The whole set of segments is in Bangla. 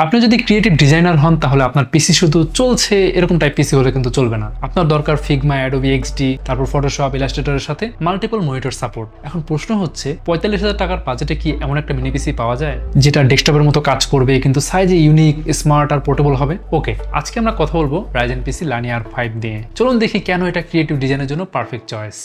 আপনি যদি ক্রিয়েটিভ ডিজাইনার হন তাহলে আপনার পিসি শুধু চলছে এরকম টাইপ পিসি হলে কিন্তু চলবে না। আপনার দরকার ফিগমা, অ্যাডোবি এক্সডি, তারপর ফটোশপ, ইলাস্ট্রেটরের সাথে মাল্টিপল মনিটর সাপোর্ট। এখন প্রশ্ন হচ্ছে 45,000 টাকার বাজেটে কি এমন একটা মিনি পিসি পাওয়া যায় যেটা ডেস্কটপের মতো কাজ করবে কিন্তু সাইজে ইউনিক, স্মার্ট আর পোর্টেবল হবে? ওকে, আজকে আমরা কথা বলবো রাইজেন পিসি লানিয়ার 5 দিয়ে। চলুন দেখি কেন এটা ক্রিয়েটিভ ডিজাইনের জন্য পারফেক্ট চয়েস।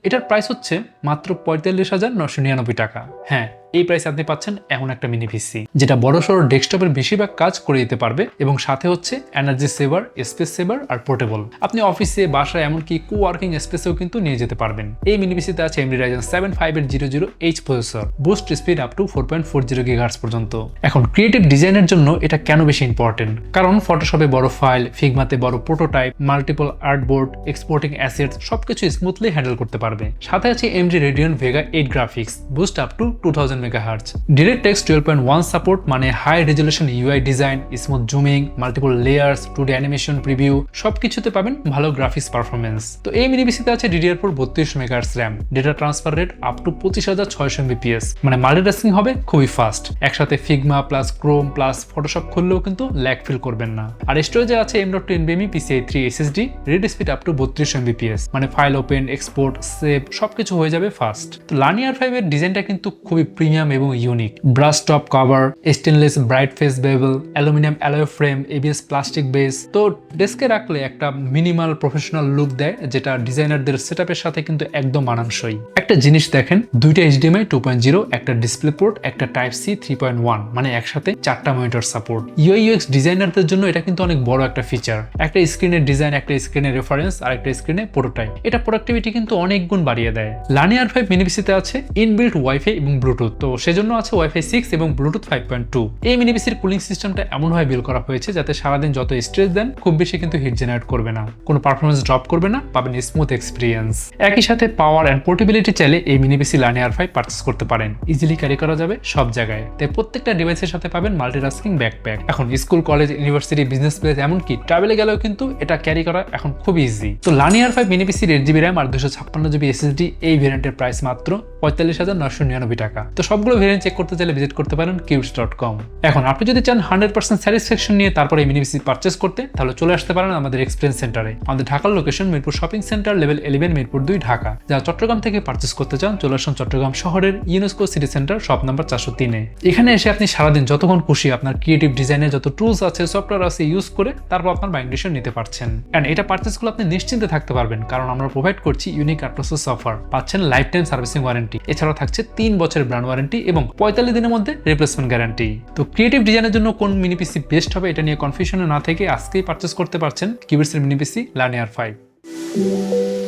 এটার প্রাইস হচ্ছে মাত্র 45,999 টাকা। হ্যাঁ, এই প্রাইসে আপনি পাচ্ছেন এমন একটা মিনি পিসি যেটা বড়সড় ডেস্কটপের বেশিরভাগ কাজ করে দিতে পারবে এবং সাথে হচ্ছে এনার্জি সেভার, স্পেস সেভার আর পোর্টেবল। আপনি অফিসে, বাসায়, এমনকি কোয়ার্কিং স্পেসেও কিন্তু নিয়ে যেতে পারবেন। এই মিনি পিসিতে আছে AMD Ryzen 7 5800H processor, boost speed up to 4.40 GHz পর্যন্ত। এখন ক্রিয়েটিভ ডিজাইনের জন্য এটা কেন বেশি ইম্পর্টেন্ট? কারণ ফটোশপে বড় ফাইল, ফিগমাতে বড় prototype, multiple artboard, exporting assets সবকিছু স্মুথলি হ্যান্ডেল করতে পারবে। সাথে আছে AMD Radeon Vega 8 graphics, boost up to 2000 MHz, DirectX 12.1 support, মানে high resolution UI design, smooth zooming, multiple layers, 2D animation preview সবকিছুতে পাবেন ভালো গ্রাফিক্স পারফরমেন্স। তো এই মিনি পিসিতে আছে DDR4 32 MHz RAM, data transfer rate up to 25,600 MBps, মানে মাল্টিটাস্কিং হবে খুবই ফাস্ট। একসাথে Figma plus Chrome plus Photoshop খুললেও কিন্তু ল্যাগ ফিল করবেন না। আর স্টোরেজে আছে M.2 NVMe PCIe 3 SSD, read speed up to 32 Mbps, মানে ফাইল ওপেন, এক্সপোর্ট, সেভ সবকিছু হয়ে যাবে ফাস্ট। তো লানিয়ার 5 এর ডিজাইনটা কিন্তু খুবই প্রিমিয়াম এবং unique. Brush top cover, stainless bright face bevel, aluminium alloy frame, ABS plastic base. তো ডেস্কে রাখলে একটা মিনিমাল প্রফেশনাল লুক দেয় যেটা ডিজাইনারদের সেটআপের সাথে কিন্তু একদম মানানসই। একটা জিনিস দেখেন, দুইটা HDMI 2.0, একটা ডিসপ্লে পোর্ট, একটা টাইপ সি 3.1, মানে একসাথে 4টা মনিটর সাপোর্ট। UI UX ডিজাইনারদের জন্য এটা কিন্তু অনেক বড় একটা ফিচার। একটা স্ক্রিনের ডিজাইন, একটা স্ক্রিনের রেফারেন্স আর একটা স্ক্রিনে প্রোটোটাইপ, এটা প্রোডাক্টিভিটি কিন্তু অনেক গুণ বাড়িয়ে দেয়। লানিয়ার 5 মিনি পিসিতে আছে ইনবিল্ট ওয়াইফাই এবং ব্লুটুথ, তো সেজন্য আছে ওয়াইফাই 6 এবং ব্লুটুথ 5.2। এই মিনি পিসির কুলিং সিস্টেমটা এমনভাবে বিল করা হয়েছে যাতে সারাদিন যত স্ট্রেস দেন খুব বেশি কিন্তু হিট জেনারেট করবে না, কোনো পারফরমেন্স ড্রপ করবে না, পাবেন স্মুথ এক্সপিরিয়েন্স। একই সাথে পাওয়ার অ্যান্ড পোর্টেবিলিটি চাইলে এই মিনি পিসি লানিয়ার 5 পারচেস করতে পারেন। ইজিলি ক্যারি করা যাবে সব জায়গায়, তাই প্রত্যেকটা ডিভাইসের সাথে পাবেন মাল্টিটাস্কিং ব্যাকপ্যাক। এখন school, college, university, business place, এমনকি ট্রাভেলে গেলেও কিন্তু এটা ক্যারি করা এখন খুব ইজি। তো লানিয়ার 5 মিনি পিসির 8GB RAM আর 256GB SSD এই ভেরিয়েন্টের প্রাইস মাত্র 45,999 টাকা। তো সবগুলো ভেরিয়েন্ট চেক করতে চাইলে ভিজিট করতে পারেন cubes.com। এখন আপনি যদি চান 100% স্যাটিসফ্যাকশন নিয়ে তারপরে এই মিনি পিসি পারচেস করতে, তাহলে চলে আসতে পারেন আমাদের এক্সপিরিয়েন্স সেন্টারে। আমাদের ঢাকার location Mirpur shopping centre, level 11, Mirpur 2, Dhaka. যারা চট্টগ্রাম থেকে পারচেস করতে চান চলে আসুন চট্টগ্রাম শহরের UNESCO city centre, shop number 403-এ। এখানে এসে আপনি সারাদিন যতক্ষণ খুশি আপনার ক্রিয়েটিভ ডিজাইনের যত টুলস আছে, সফটওয়্যার আছে ইউজ করে তারপর আপনার বাইং ডিসিশন নিতে পারছেন। এন্ড এটা পারচেস করলে আপনি নিশ্চিন্তে থাকতে পারবেন কারণ আমরা প্রোভাইড করছি ইউনিক প্রসেস অফার, পাচ্ছেন লাইফ টাইম সার্ভিসিং ওয়ারেন্টি, এছাড়াও থাকছে 3 বছরের ব্র্যান্ড ওয়ারেন্টি এবং 45 দিনের মধ্যে রিপ্লেসমেন্ট গ্যারান্টি। তো ক্রিয়েটিভ ডিজাইনের জন্য কোন মিনি পিসি বেস্ট হবে এটা নিয়ে কনফিউশনে না থেকে আজকেই পারচেস করতে পারছেন কিউবেটসের মিনি পিসি লানিয়ার 5।